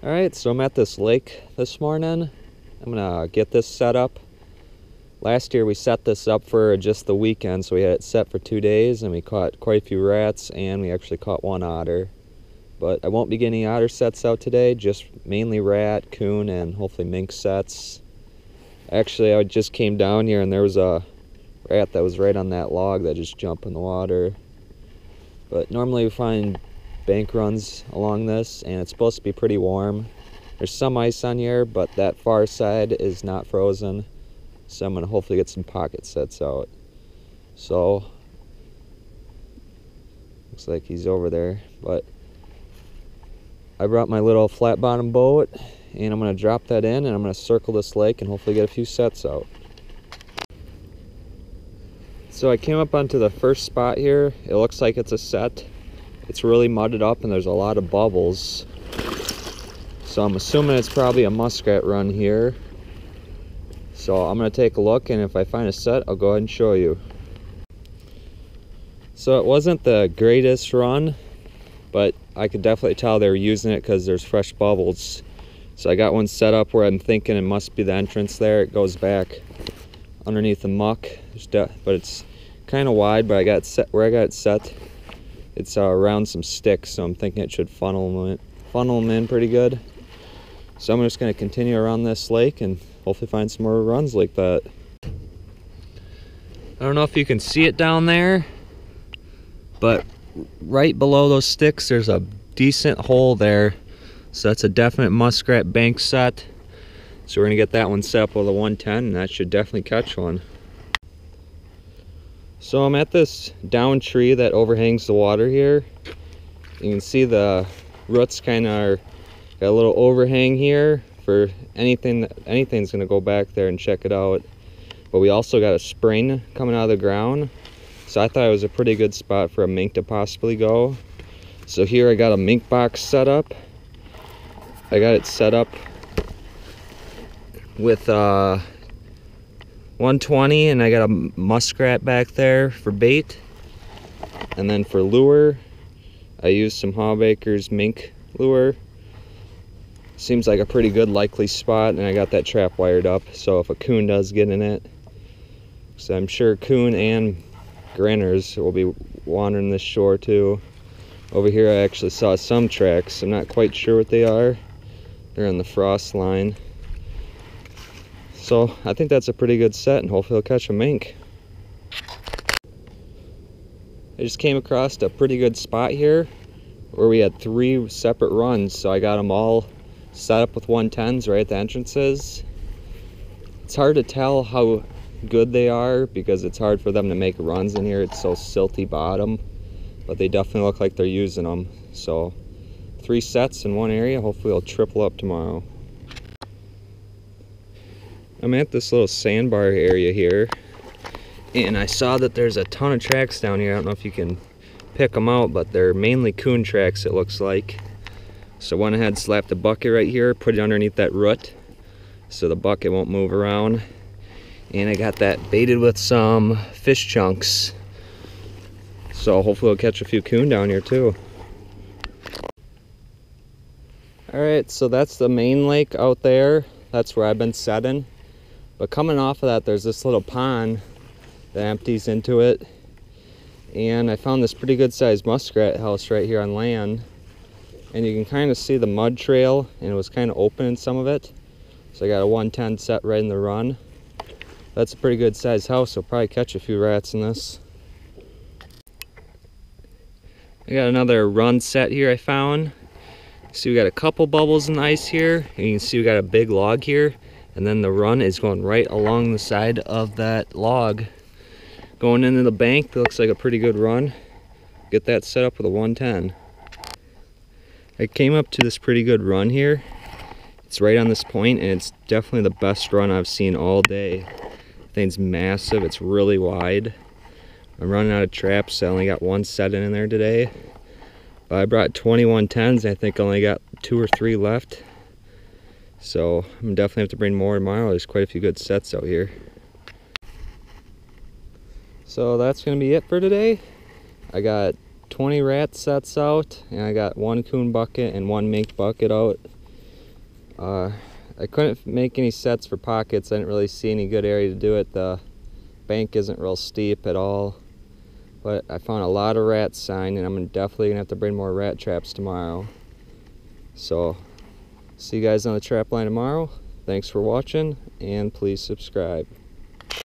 Alright, so I'm at this lake this morning. I'm gonna get this set up. Last year we set this up for just the weekend, so we had it set for 2 days and we caught quite a few rats and we actually caught one otter. But I won't be getting any otter sets out today, just mainly rat, coon, and hopefully mink sets. Actually, I just came down here and there was a rat that was right on that log that just jumped in the water. But normally we find bank runs along this and it's supposed to be pretty warm. There's some ice on here, but that far side is not frozen, so I'm gonna hopefully get some pocket sets out. So looks like he's over there, but I brought my little flat bottom boat and I'm gonna drop that in and I'm gonna circle this lake and hopefully get a few sets out. So I came up onto the first spot here. It looks like it's a set. It's really mudded up and there's a lot of bubbles. So I'm assuming it's probably a muskrat run here. So I'm gonna take a look, and if I find a set, I'll go ahead and show you. So it wasn't the greatest run, but I could definitely tell they were using it because there's fresh bubbles. So I got one set up where I'm thinking it must be the entrance there. It goes back underneath the muck, but it's kind of wide, but I got it set where I got it set. It's around some sticks, so I'm thinking it should funnel them in pretty good. So I'm just going to continue around this lake and hopefully find some more runs like that. I don't know if you can see it down there, but right below those sticks there's a decent hole there. So that's a definite muskrat bank set. So we're going to get that one set up with a 110 and that should definitely catch one. So I'm at this down tree that overhangs the water here. You can see the roots kind of got a little overhang here for anything's gonna go back there and check it out. But we also got a spring coming out of the ground. So I thought it was a pretty good spot for a mink to possibly go. So here I got a mink box set up. I got it set up with 120 and I got a muskrat back there for bait, and then for lure I used some Hawbaker's mink lure. Seems like a pretty good likely spot, and I got that trap wired up so if a coon does get in it, so I'm sure coon and grinners will be wandering this shore too. Over here I actually saw some tracks. I'm not quite sure what they are. They're on the frost line. So I think that's a pretty good set and hopefully I'll catch a mink. I just came across a pretty good spot here where we had 3 separate runs, so I got them all set up with 110s right at the entrances. It's hard to tell how good they are because it's hard for them to make runs in here. It's so silty bottom, but they definitely look like they're using them. So 3 sets in one area, hopefully I'll triple up tomorrow. I'm at this little sandbar area here, and I saw that there's a ton of tracks down here. I don't know if you can pick them out, but they're mainly coon tracks, it looks like. So I went ahead and slapped a bucket right here, put it underneath that root so the bucket won't move around. And I got that baited with some fish chunks. So hopefully I'll catch a few coon down here too. Alright, so that's the main lake out there. That's where I've been setting. But coming off of that, there's this little pond that empties into it. And I found this pretty good sized muskrat house right here on land. And you can kind of see the mud trail, and it was kind of open in some of it. So I got a 110 set right in the run. That's a pretty good sized house, so I'll probably catch a few rats in this. I got another run set here I found. See, we got a couple bubbles in the ice here, and you can see we got a big log here. And then the run is going right along the side of that log. Going into the bank, that looks like a pretty good run. Get that set up with a 110. I came up to this pretty good run here. It's right on this point, and it's definitely the best run I've seen all day. The thing's massive, it's really wide. I'm running out of traps, so I only got 1 set in there today. But I brought 21 10s, and I think I only got 2 or 3 left. So I'm definitely have to bring more tomorrow. There's quite a few good sets out here. So that's gonna be it for today. I got 20 rat sets out, and I got 1 coon bucket and 1 mink bucket out. I couldn't make any sets for pockets. I didn't really see any good area to do it. The bank isn't real steep at all. But I found a lot of rat sign, and I'm definitely going to have to bring more rat traps tomorrow. So, see you guys on the trap line tomorrow. Thanks for watching, and please subscribe.